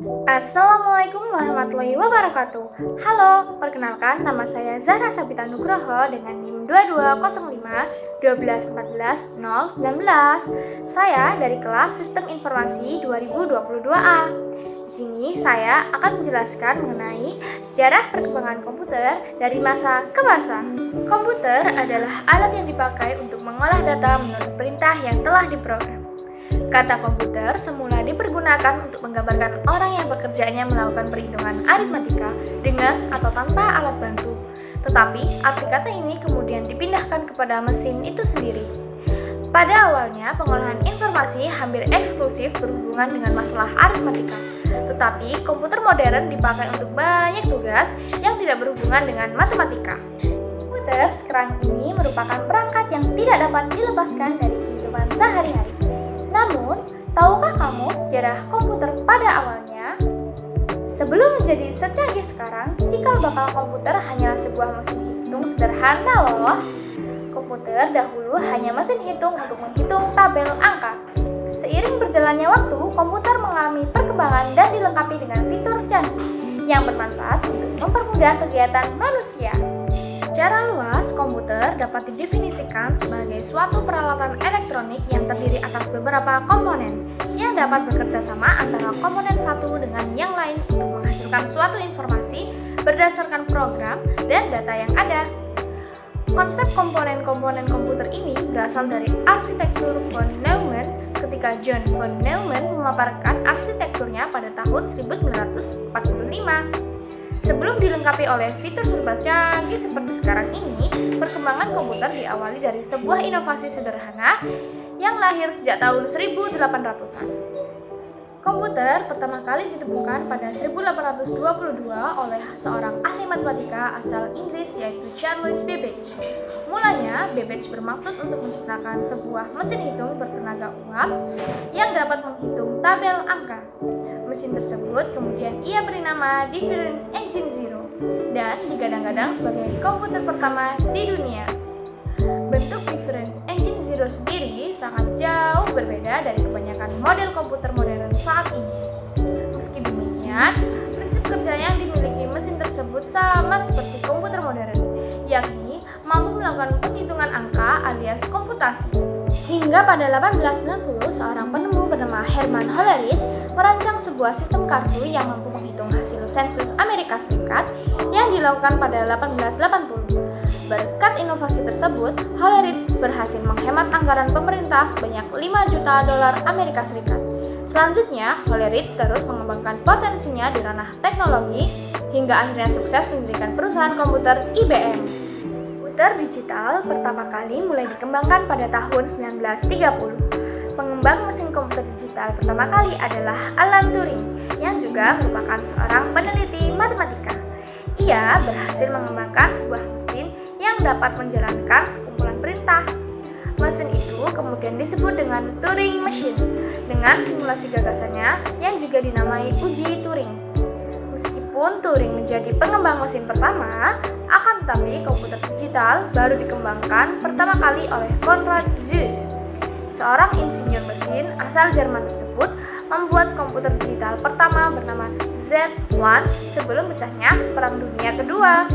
Assalamualaikum warahmatullahi wabarakatuh. Halo, perkenalkan nama saya Zahra Sabita Nugroho dengan NIM 2205 12 14 019. Saya dari kelas Sistem Informasi 2022A. Di sini saya akan menjelaskan mengenai sejarah perkembangan komputer dari masa ke masa. Komputer adalah alat yang dipakai untuk mengolah data menurut perintah yang telah diprogram. Kata komputer semula dipergunakan untuk menggambarkan orang yang pekerjaannya melakukan perhitungan aritmatika dengan atau tanpa alat bantu. Tetapi, arti kata ini kemudian dipindahkan kepada mesin itu sendiri. Pada awalnya, pengolahan informasi hampir eksklusif berhubungan dengan masalah aritmatika. Tetapi, komputer modern dipakai untuk banyak tugas yang tidak berhubungan dengan matematika. Komputer sekarang ini merupakan perangkat yang tidak dapat dilepaskan dari kehidupan sehari-hari. Namun, tahukah kamu sejarah komputer pada awalnya? Sebelum menjadi secanggih sekarang, cikal bakal komputer hanyalah sebuah mesin hitung sederhana loh. Komputer dahulu hanya mesin hitung untuk menghitung tabel angka. Seiring berjalannya waktu, komputer mengalami perkembangan dan dilengkapi dengan fitur canggih yang bermanfaat untuk mempermudah kegiatan manusia. Secara luas, komputer dapat didefinisikan sebagai suatu peralatan elektronik yang terdiri atas beberapa komponen yang dapat bekerja sama antara komponen satu dengan yang lain untuk menghasilkan suatu informasi berdasarkan program dan data yang ada. Konsep komponen-komponen komputer ini berasal dari arsitektur von Neumann ketika John von Neumann memaparkan arsitekturnya pada tahun 1945. Sebelum dilengkapi oleh fitur serba canggih seperti sekarang ini, perkembangan komputer diawali dari sebuah inovasi sederhana yang lahir sejak tahun 1800-an. Komputer pertama kali ditemukan pada 1822 oleh seorang ahli matematika asal Inggris yaitu Charles Babbage. Mulanya, Babbage bermaksud untuk menciptakan sebuah mesin hitung bertenaga uap yang dapat menghitung tabel angka. Mesin tersebut kemudian ia beri nama Difference Engine Zero dan digadang-gadang sebagai komputer pertama di dunia. Bentuk Difference Engine Zero sendiri sangat jauh berbeda dari kebanyakan model komputer modern saat ini. Meski demikian, prinsip kerja yang dimiliki mesin tersebut sama seperti komputer modern, yakni mampu melakukan penghitungan angka alias komputasi. Hingga pada 1890, seorang penemu bernama Herman Hollerith merancang sebuah sistem kartu yang mampu menghitung hasil sensus Amerika Serikat yang dilakukan pada 1880. Berkat inovasi tersebut, Hollerith berhasil menghemat anggaran pemerintah sebanyak 5 juta dolar Amerika Serikat. Selanjutnya, Hollerith terus mengembangkan potensinya di ranah teknologi hingga akhirnya sukses mendirikan perusahaan komputer IBM. Komputer digital pertama kali mulai dikembangkan pada tahun 1930. Pengembang mesin komputer digital pertama kali adalah Alan Turing, yang juga merupakan seorang peneliti matematika. Ia berhasil mengembangkan sebuah mesin yang dapat menjalankan sekumpulan perintah. Mesin itu kemudian disebut dengan Turing Machine, dengan simulasi gagasannya yang juga dinamai uji Turing. Meskipun Turing menjadi pengembang mesin pertama, akan tetapi komputer digital baru dikembangkan pertama kali oleh Konrad Zuse. Seorang insinyur mesin asal Jerman tersebut membuat komputer digital pertama bernama Z1 sebelum pecahnya Perang Dunia Kedua.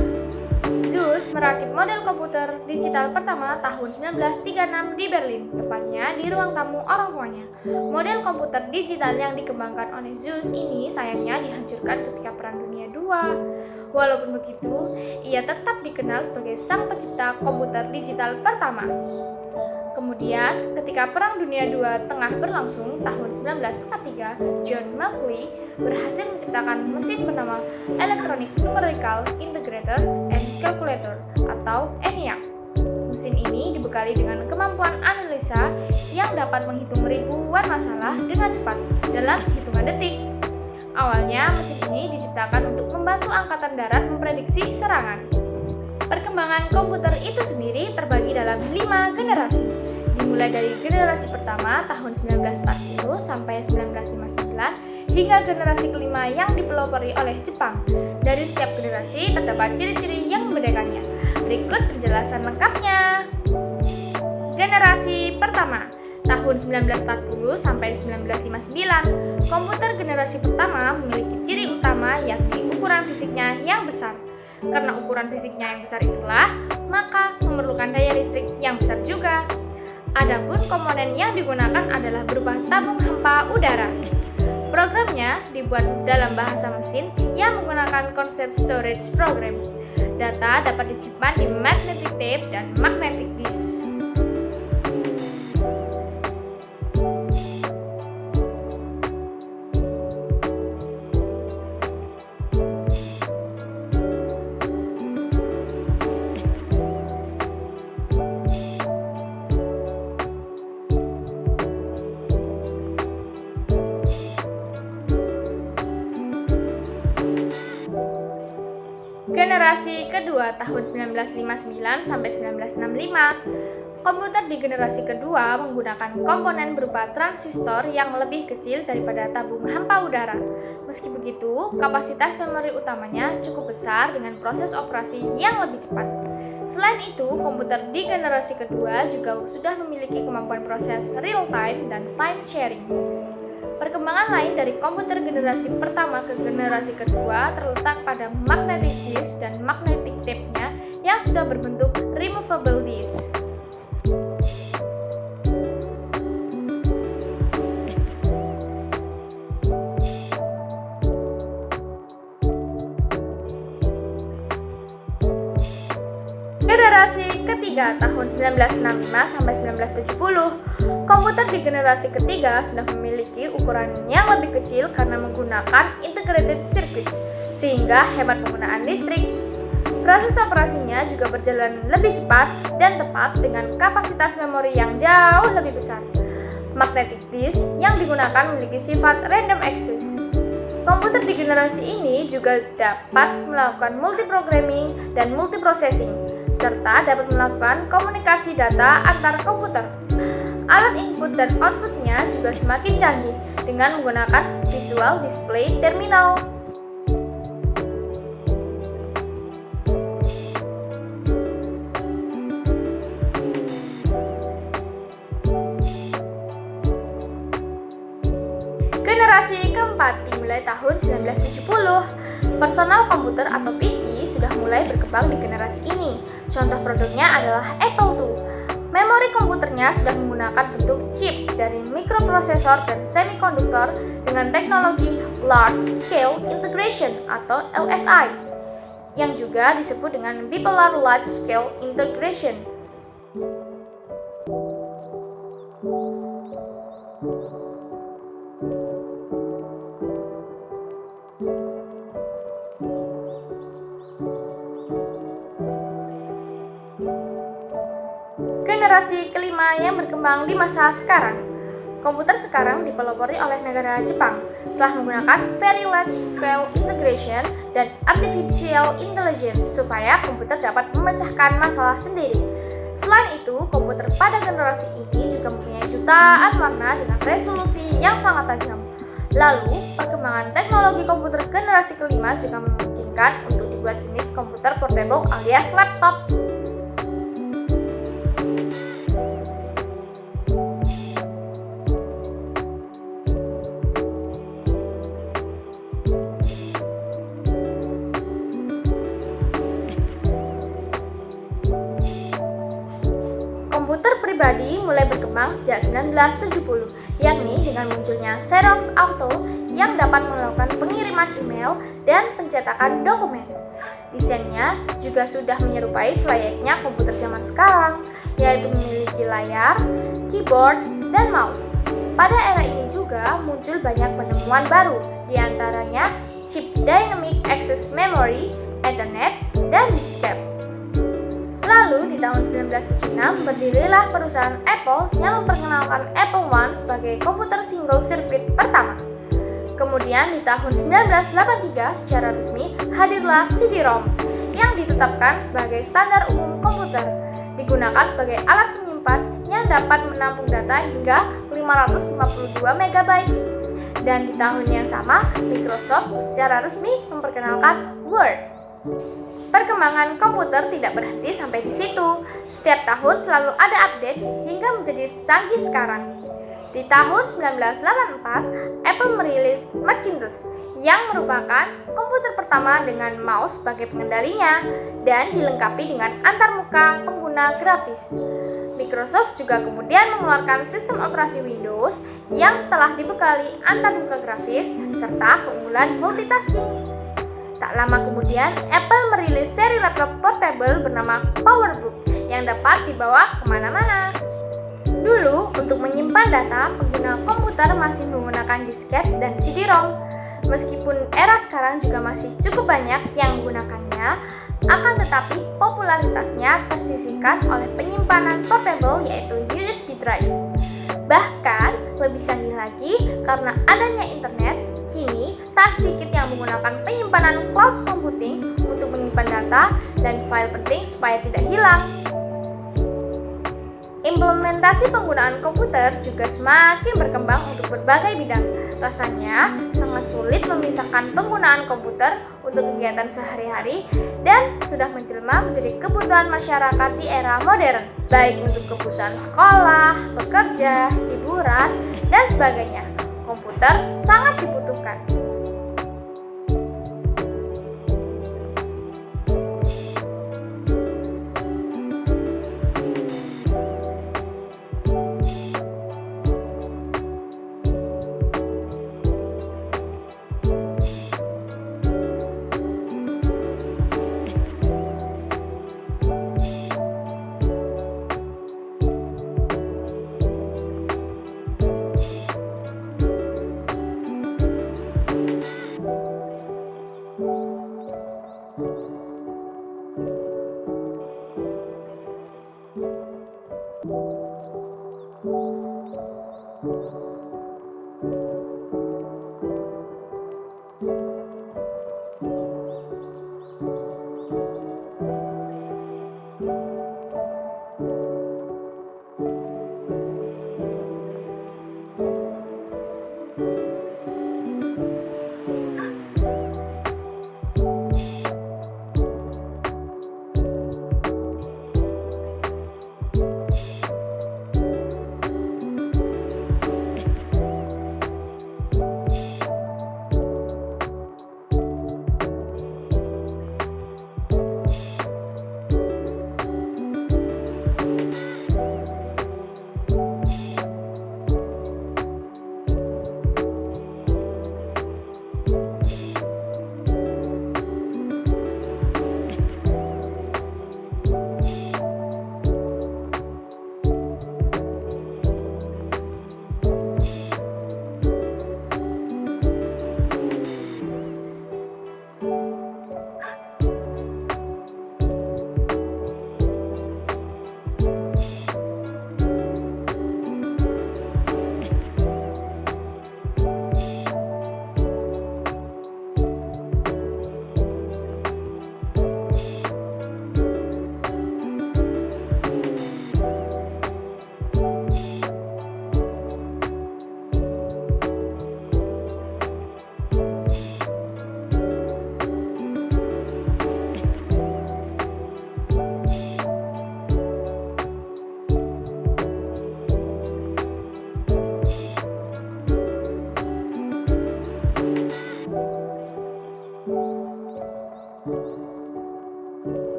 Zuse merakit model komputer digital pertama tahun 1936 di Berlin, tepatnya di ruang tamu orang tuanya. Model komputer digital yang dikembangkan oleh Zuse ini sayangnya dihancurkan ketika Perang Dunia II. Walaupun begitu, ia tetap dikenal sebagai sang pencipta komputer digital pertama. Kemudian, ketika Perang Dunia II tengah berlangsung tahun 1943, John Macquarie berhasil menciptakan mesin bernama Electronic Numerical Integrator and Calculator atau ENIAC. Mesin ini dibekali dengan kemampuan analisa yang dapat menghitung ribuan masalah dengan cepat dalam hitungan detik. Awalnya, mesin ini diciptakan untuk membantu Angkatan Darat memprediksi serangan. Perkembangan komputer itu sendiri terbagi dalam 5 generasi, dimulai dari generasi pertama tahun 1940 sampai 1959 hingga generasi kelima yang dipelopori oleh Jepang. Dari setiap generasi terdapat ciri-ciri yang membedakannya. Berikut penjelasan lengkapnya. Generasi pertama, tahun 1940 sampai 1959. Komputer generasi pertama memiliki ciri utama yakni ukuran fisiknya yang besar. Karena ukuran fisiknya yang besar itulah, maka memerlukan daya listrik yang besar juga. Adapun komponen yang digunakan adalah berupa tabung hampa udara. Programnya dibuat dalam bahasa mesin yang menggunakan konsep storage program. Data dapat disimpan di magnetic tape dan magnetic disk. Generasi kedua tahun 1959 sampai 1965. Komputer di generasi kedua menggunakan komponen berupa transistor yang lebih kecil daripada tabung hampa udara. Meski begitu, kapasitas memori utamanya cukup besar dengan proses operasi yang lebih cepat. Selain itu, komputer di generasi kedua juga sudah memiliki kemampuan proses real time dan time sharing. Perkembangan lain dari komputer generasi pertama ke generasi kedua terletak pada magnetic disk dan magnetic tape-nya yang sudah berbentuk removable disk. Generasi ketiga tahun 1965 sampai 1970. Komputer di generasi ketiga sudah memiliki ukuran yang lebih kecil karena menggunakan integrated circuits, sehingga hemat penggunaan listrik. Proses operasinya juga berjalan lebih cepat dan tepat dengan kapasitas memori yang jauh lebih besar. Magnetic disk yang digunakan memiliki sifat random access. Komputer di generasi ini juga dapat melakukan multiprogramming dan multiprocessing, serta dapat melakukan komunikasi data antar komputer. Alat input dan outputnya juga semakin canggih dengan menggunakan visual display terminal. Generasi keempat dimulai tahun 1970. Personal komputer atau PC sudah mulai berkembang di generasi ini. Contoh produknya adalah Apple II. Memori komputernya sudah menggunakan bentuk chip dari mikroprosesor dan semikonduktor dengan teknologi Large Scale Integration atau LSI, yang juga disebut dengan Bipolar Large Scale Integration. Generasi kelima yang berkembang di masa sekarang. Komputer sekarang dipelopori oleh negara Jepang, telah menggunakan Very Large Scale Integration dan Artificial Intelligence supaya komputer dapat memecahkan masalah sendiri. Selain itu, komputer pada generasi ini juga mempunyai jutaan warna dengan resolusi yang sangat tajam. Lalu, perkembangan teknologi komputer generasi kelima juga memungkinkan untuk dibuat jenis komputer portable alias laptop. Komputer pribadi mulai berkembang sejak 1970, yakni dengan munculnya Xerox Auto yang dapat melakukan pengiriman email dan pencetakan dokumen. Desainnya juga sudah menyerupai selayaknya komputer zaman sekarang, yaitu memiliki layar, keyboard, dan mouse. Pada era ini juga muncul banyak penemuan baru, diantaranya chip Dynamic Access Memory, Ethernet, dan diskette. Lalu di tahun 1976 berdirilah perusahaan Apple yang memperkenalkan Apple I sebagai komputer single circuit pertama. Kemudian di tahun 1983 secara resmi hadirlah CD-ROM yang ditetapkan sebagai standar umum komputer, digunakan sebagai alat penyimpan yang dapat menampung data hingga 552 MB. Dan di tahun yang sama, Microsoft secara resmi memperkenalkan Word. Perkembangan komputer tidak berhenti sampai di situ. Setiap tahun selalu ada update hingga menjadi secanggih sekarang. Di tahun 1984, Apple merilis Macintosh yang merupakan komputer pertama dengan mouse sebagai pengendalinya dan dilengkapi dengan antarmuka pengguna grafis. Microsoft juga kemudian mengeluarkan sistem operasi Windows yang telah dibekali antarmuka grafis serta keunggulan multitasking. Tak lama kemudian, Apple merilis seri laptop portable bernama PowerBook yang dapat dibawa kemana-mana. Dulu, untuk menyimpan data, pengguna komputer masih menggunakan disket dan CD-ROM. Meskipun era sekarang juga masih cukup banyak yang menggunakannya, akan tetapi popularitasnya tersisihkan oleh penyimpanan portable yaitu USB drive. Bahkan, lebih canggih lagi, karena adanya internet, kini tak sedikit yang menggunakan penyimpanan cloud computing untuk menyimpan data dan file penting supaya tidak hilang. Implementasi penggunaan komputer juga semakin berkembang untuk berbagai bidang. Rasanya sangat sulit memisahkan penggunaan komputer untuk kegiatan sehari-hari dan sudah menjelma menjadi kebutuhan masyarakat di era modern, baik untuk kebutuhan sekolah, bekerja, hiburan, dan sebagainya. Komputer sangat dibutuhkan.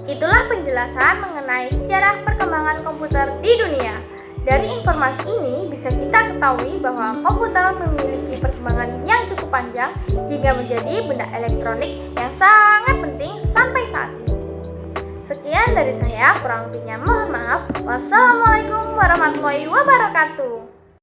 Itulah penjelasan mengenai sejarah perkembangan komputer di dunia. Dari informasi ini bisa kita ketahui bahwa komputer memiliki perkembangan yang cukup panjang hingga menjadi benda elektronik yang sangat penting sampai saat ini. Sekian dari saya, kurang lebihnya mohon maaf. Wassalamualaikum warahmatullahi wabarakatuh.